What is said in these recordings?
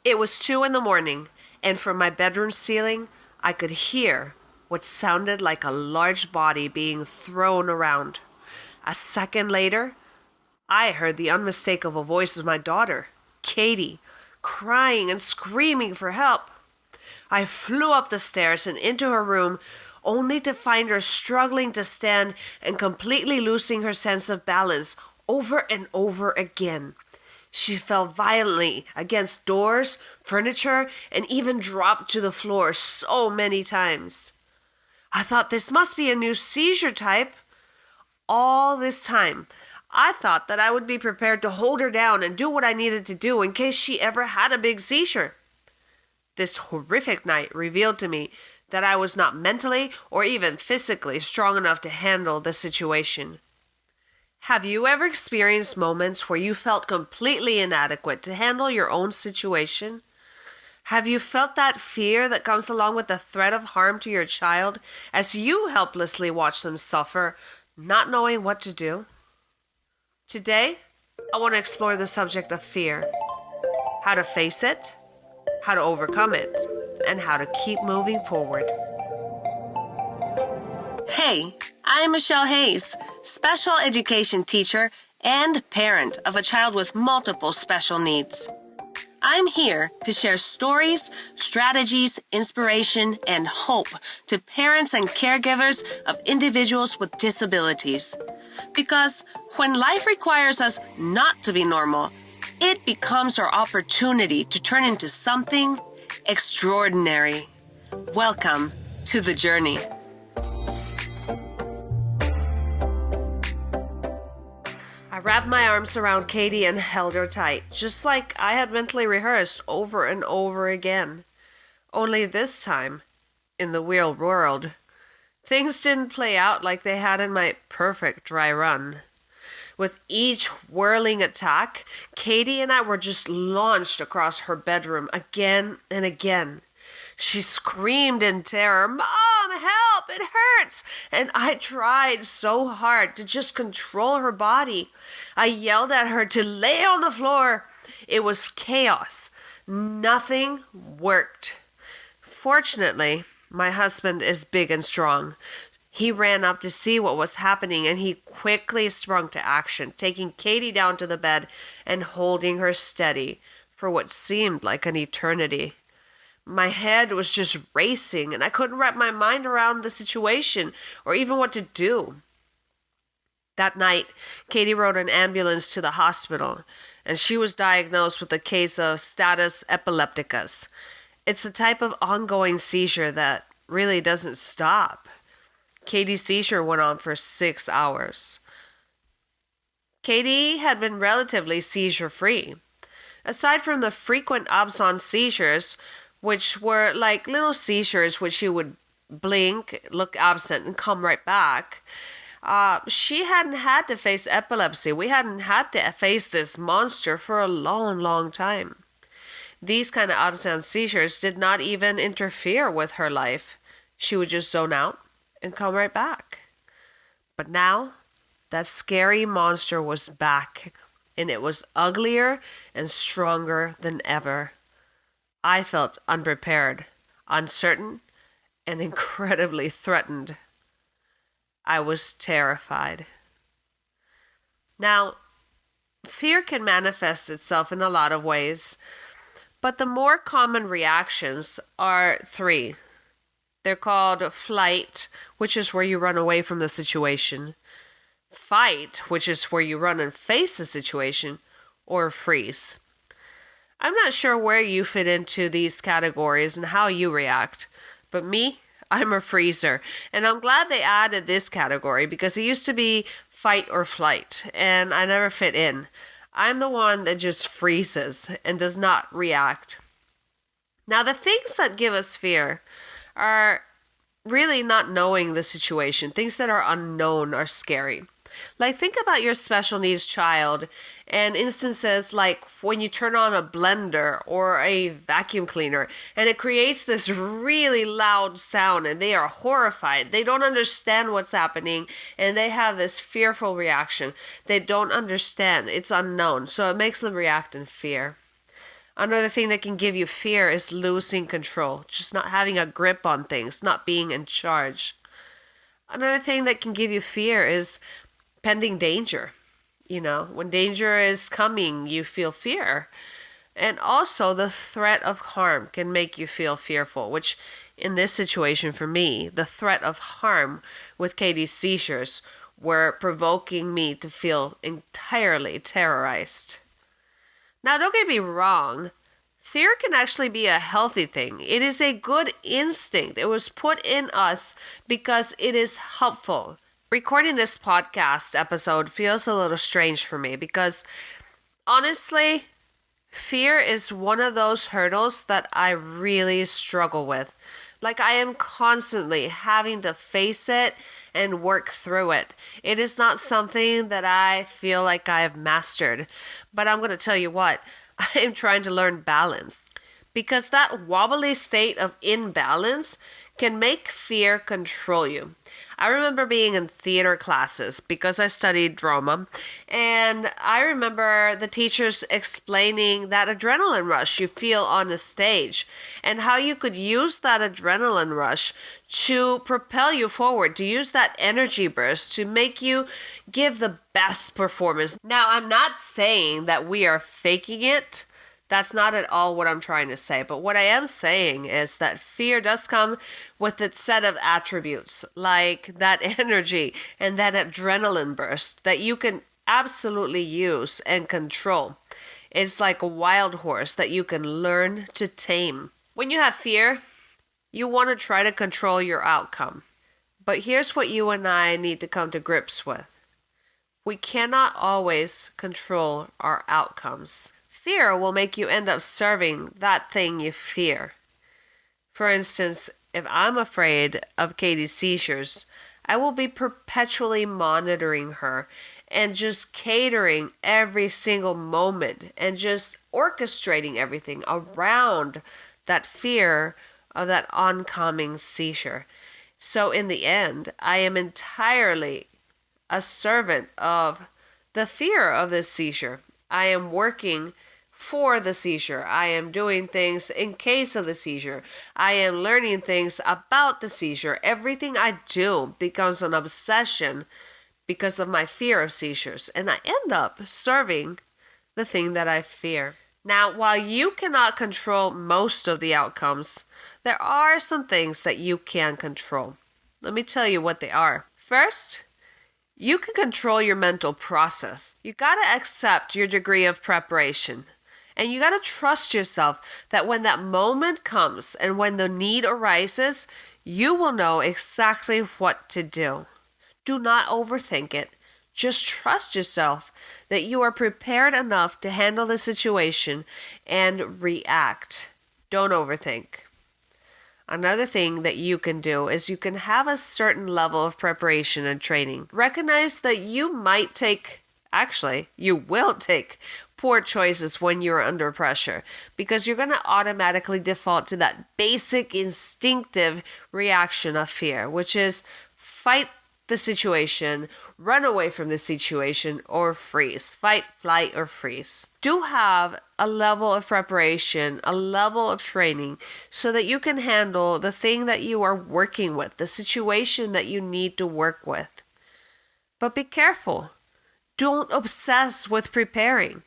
It was 2 in the morning, and from my bedroom ceiling, I could hear what sounded like a large body being thrown around. A second later, I heard the unmistakable voice of my daughter, Katie, crying and screaming for help. I flew up the stairs and into her room, only to find her struggling to stand and completely losing her sense of balance over and over again. She fell violently against doors, furniture, and even dropped to the floor so many times. I thought this must be a new seizure type. All this time, I thought that I would be prepared to hold her down and do what I needed to do in case she ever had a big seizure. This horrific night revealed to me that I was not mentally or even physically strong enough to handle the situation. Have you ever experienced moments where you felt completely inadequate to handle your own situation? Have you felt that fear that comes along with the threat of harm to your child as you helplessly watch them suffer, not knowing what to do? Today, I want to explore the subject of fear, how to face it, how to overcome it, and how to keep moving forward. Hey, I'm Michelle Hayes, special education teacher and parent of a child with multiple special needs. I'm here to share stories, strategies, inspiration, and hope to parents and caregivers of individuals with disabilities. Because when life requires us not to be normal, it becomes our opportunity to turn into something extraordinary. Welcome to the journey. I wrapped my arms around Katie and held her tight, just like I had mentally rehearsed over and over again. Only this time, in the real world, things didn't play out like they had in my perfect dry run. With each whirling attack, Katie and I were just launched across her bedroom again and again. She screamed in terror, "Mom, help! It hurts!" And I tried so hard to just control her body. I yelled at her to lay on the floor. It was chaos. Nothing worked. Fortunately, my husband is big and strong. He ran up to see what was happening, and he quickly sprung to action, taking Katie down to the bed and holding her steady for what seemed like an eternity. My head was just racing, and I couldn't wrap my mind around the situation or even what to do. That night, Katie rode an ambulance to the hospital, and she was diagnosed with a case of status epilepticus. It's a type of ongoing seizure that really doesn't stop. Katie's seizure went on for 6 hours. Katie had been relatively seizure-free. Aside from the frequent absence seizures, which were like little seizures which she would blink, look absent, and come right back, she hadn't had to face epilepsy. We hadn't had to face this monster for a long, long time. These kind of absence seizures did not even interfere with her life. She would just zone out and come right back. But now, that scary monster was back, and it was uglier and stronger than ever. I felt unprepared, uncertain, and incredibly threatened. I was terrified. Now, fear can manifest itself in a lot of ways, but the more common reactions are 3. They're called flight, which is where you run away from the situation, fight, which is where you run and face the situation, or freeze. I'm not sure where you fit into these categories and how you react, but me, I'm a freezer, and I'm glad they added this category because it used to be fight or flight, and I never fit in. I'm the one that just freezes and does not react. Now, the things that give us fear are really not knowing the situation. Things that are unknown are scary. Like, think about your special needs child and instances like when you turn on a blender or a vacuum cleaner and it creates this really loud sound and they are horrified. They don't understand what's happening and they have this fearful reaction. They don't understand. It's unknown. So it makes them react in fear. Another thing that can give you fear is losing control, just not having a grip on things, not being in charge. Another thing that can give you fear is pending danger. When danger is coming, you feel fear. And also, the threat of harm can make you feel fearful, which in this situation for me, the threat of harm with Katie's seizures were provoking me to feel entirely terrorized. Now, don't get me wrong. Fear can actually be a healthy thing. It is a good instinct. It was put in us because it is helpful. Recording this podcast episode feels a little strange for me because honestly, fear is one of those hurdles that I really struggle with. Like, I am constantly having to face it and work through it. It is not something that I feel like I have mastered. But I'm going to tell you what, I am trying to learn balance. Because that wobbly state of imbalance can make fear control you. I remember being in theater classes because I studied drama, and I remember the teachers explaining that adrenaline rush you feel on the stage and how you could use that adrenaline rush to propel you forward, to use that energy burst to make you give the best performance. Now, I'm not saying that we are faking it. That's not at all what I'm trying to say. But what I am saying is that fear does come with its set of attributes, like that energy and that adrenaline burst that you can absolutely use and control. It's like a wild horse that you can learn to tame. When you have fear, you want to try to control your outcome. But here's what you and I need to come to grips with. We cannot always control our outcomes. Fear will make you end up serving that thing you fear. For instance, if I'm afraid of Katie's seizures, I will be perpetually monitoring her and just catering every single moment and just orchestrating everything around that fear of that oncoming seizure. So in the end, I am entirely a servant of the fear of this seizure. I am working for the seizure. I am doing things in case of the seizure. I am learning things about the seizure. Everything I do becomes an obsession because of my fear of seizures. And I end up serving the thing that I fear. Now, while you cannot control most of the outcomes, there are some things that you can control. Let me tell you what they are. First, you can control your mental process. You gotta accept your degree of preparation. And you got to trust yourself that when that moment comes and when the need arises, you will know exactly what to do. Do not overthink it. Just trust yourself that you are prepared enough to handle the situation and react. Don't overthink. Another thing that you can do is you can have a certain level of preparation and training. Recognize that you might take, actually, you will take poor choices when you're under pressure because you're going to automatically default to that basic instinctive reaction of fear, which is fight the situation, run away from the situation, or freeze. Fight, flight, or freeze. Do have a level of preparation, a level of training so that you can handle the thing that you are working with, the situation that you need to work with. But be careful. Don't obsess with preparing.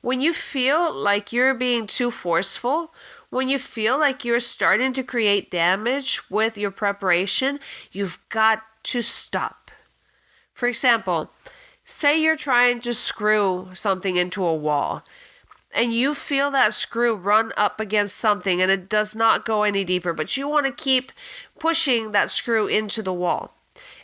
When you feel like you're being too forceful, when you feel like you're starting to create damage with your preparation, you've got to stop. For example, say you're trying to screw something into a wall and you feel that screw run up against something and it does not go any deeper, but you want to keep pushing that screw into the wall.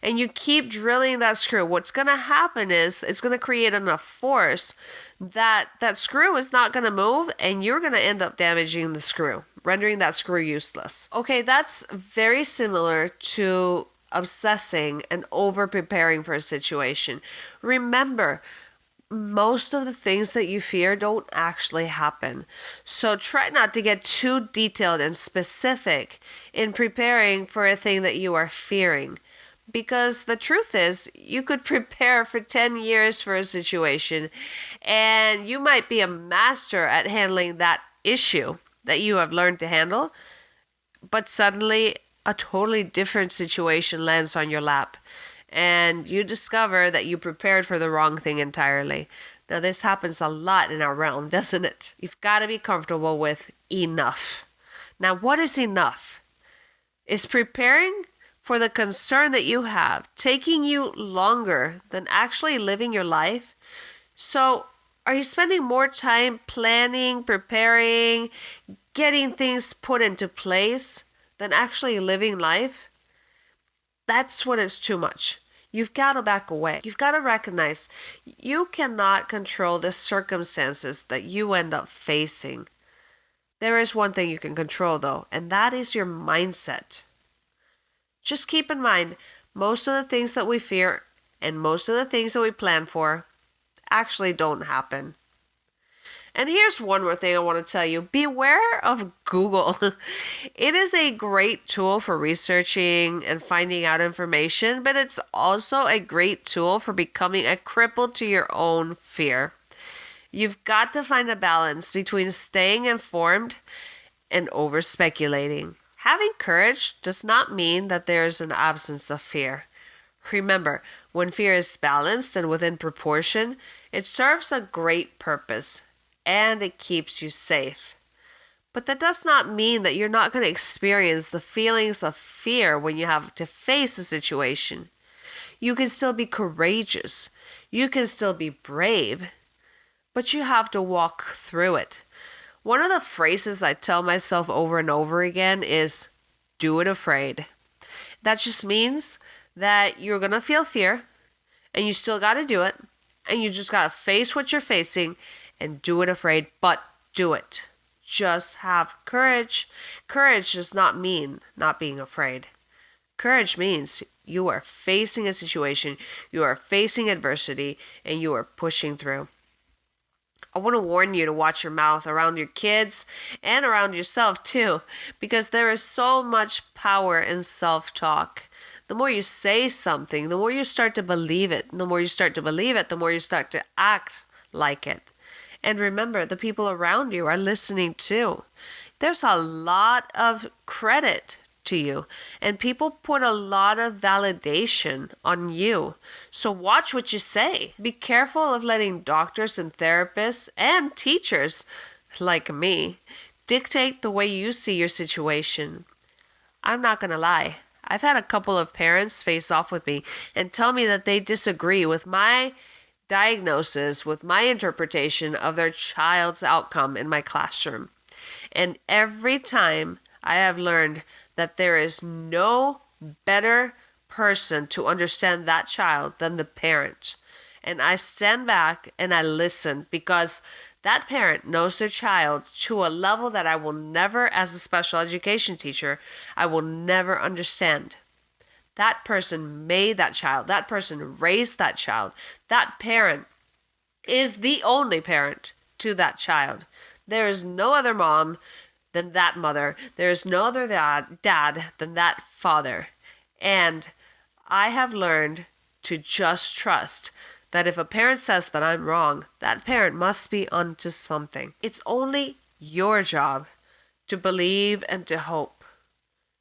And you keep drilling that screw. What's going to happen is it's going to create enough force that screw is not going to move and you're going to end up damaging the screw, rendering that screw useless. Okay, that's very similar to obsessing and over-preparing for a situation. Remember, most of the things that you fear don't actually happen. So try not to get too detailed and specific in preparing for a thing that you are fearing. Because the truth is, you could prepare for 10 years for a situation, and you might be a master at handling that issue that you have learned to handle, but suddenly a totally different situation lands on your lap, and you discover that you prepared for the wrong thing entirely. Now, this happens a lot in our realm, doesn't it? You've got to be comfortable with enough. Now, what is enough? Is preparing for the concern that you have taking you longer than actually living your life? So, are you spending more time planning, preparing, getting things put into place than actually living life? That's when it's too much. You've got to back away. You've got to recognize you cannot control the circumstances that you end up facing. There is one thing you can control, though, and that is your mindset. Just keep in mind, most of the things that we fear and most of the things that we plan for actually don't happen. And here's one more thing I want to tell you. Beware of Google. It is a great tool for researching and finding out information, but it's also a great tool for becoming a cripple to your own fear. You've got to find a balance between staying informed and over speculating. Having courage does not mean that there is an absence of fear. Remember, when fear is balanced and within proportion, it serves a great purpose and it keeps you safe. But that does not mean that you're not going to experience the feelings of fear when you have to face a situation. You can still be courageous. You can still be brave. But you have to walk through it. One of the phrases I tell myself over and over again is, do it afraid. That just means that you're going to feel fear, and you still got to do it, and you just got to face what you're facing and do it afraid, but do it. Just have courage. Courage does not mean not being afraid. Courage means you are facing a situation, you are facing adversity, and you are pushing through. I want to warn you to watch your mouth around your kids and around yourself too, because there is so much power in self-talk. The more you say something, the more you start to believe it. And the more you start to believe it, the more you start to act like it. And remember, the people around you are listening too. There's a lot of credit to you, and people put a lot of validation on you. So watch what you say. Be careful of letting doctors and therapists and teachers, like me, dictate the way you see your situation. I'm not going to lie. I've had a couple of parents face off with me and tell me that they disagree with my diagnosis, with my interpretation of their child's outcome in my classroom. And every time I have learned that there is no better person to understand that child than the parent. And I stand back and I listen, because that parent knows their child to a level that I will never, as a special education teacher, I will never understand. That person made that child. That person raised that child. That parent is the only parent to that child. There is no other mom than that mother. There is no other dad than that father. And I have learned to just trust that if a parent says that I'm wrong, that parent must be onto something. It's only your job to believe and to hope.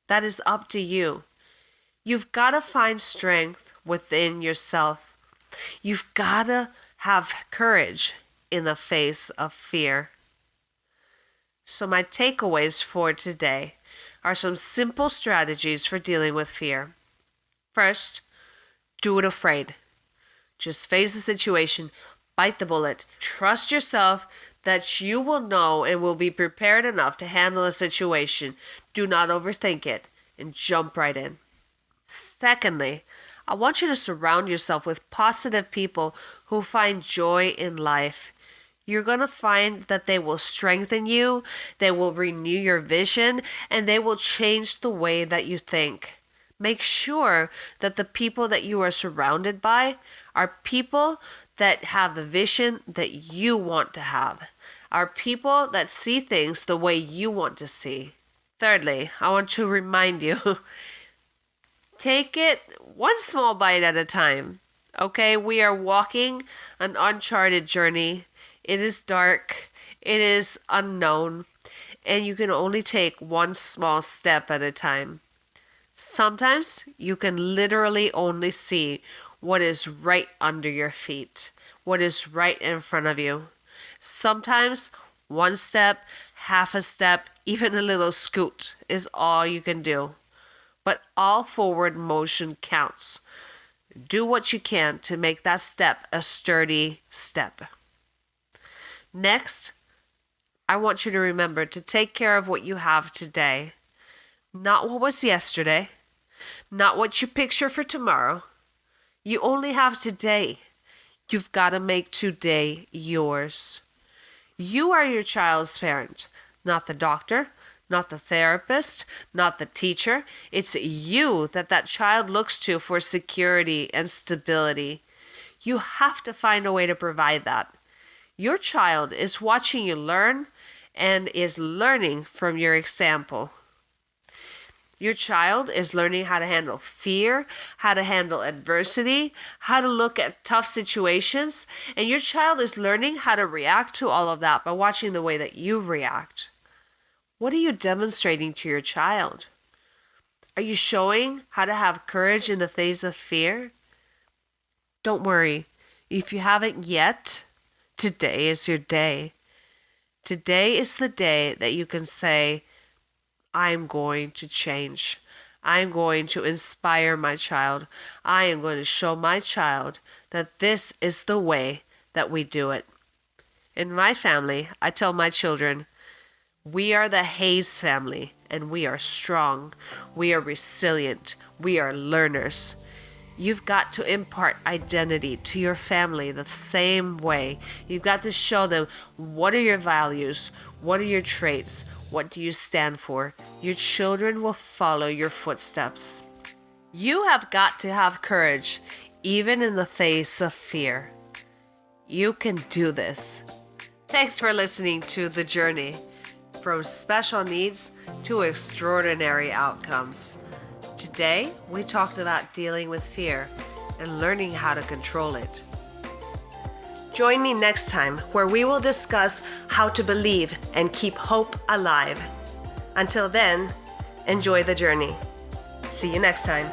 That is up to you. You've got to find strength within yourself. You've got to have courage in the face of fear. So my takeaways for today are some simple strategies for dealing with fear. First, do it afraid. Just face the situation, bite the bullet, trust yourself that you will know and will be prepared enough to handle a situation. Do not overthink it and jump right in. Secondly, I want you to surround yourself with positive people who find joy in life. You're going to find that they will strengthen you, they will renew your vision, and they will change the way that you think. Make sure that the people that you are surrounded by are people that have the vision that you want to have, are people that see things the way you want to see. Thirdly, I want to remind you Take it one small bite at a time. Okay, we are walking an uncharted journey. It is dark, it is unknown, and you can only take one small step at a time. Sometimes you can literally only see what is right under your feet, what is right in front of you. Sometimes one step, half a step, even a little scoot is all you can do. But all forward motion counts. Do what you can to make that step a sturdy step. Next, I want you to remember to take care of what you have today. Not what was yesterday, not what you picture for tomorrow. You only have today. You've got to make today yours. You are your child's parent, not the doctor, not the therapist, not the teacher. It's you that child looks to for security and stability. You have to find a way to provide that. Your child is watching you learn and is learning from your example. Your child is learning how to handle fear, how to handle adversity, how to look at tough situations, and your child is learning how to react to all of that by watching the way that you react. What are you demonstrating to your child? Are you showing how to have courage in the face of fear? Don't worry. If you haven't yet, today is your day. Today is the day that you can say, I'm going to change. I'm going to inspire my child. I am going to show my child that this is the way that we do it. In my family, I tell my children, we are the Hayes family, and we are strong. We are resilient. We are learners. You've got to impart identity to your family the same way. You've got to show them what are your values, what are your traits, what do you stand for. Your children will follow your footsteps. You have got to have courage, even in the face of fear. You can do this. Thanks for listening to The Journey. From special needs to extraordinary outcomes. Today, we talked about dealing with fear and learning how to control it. Join me next time where we will discuss how to believe and keep hope alive. Until then, enjoy the journey. See you next time.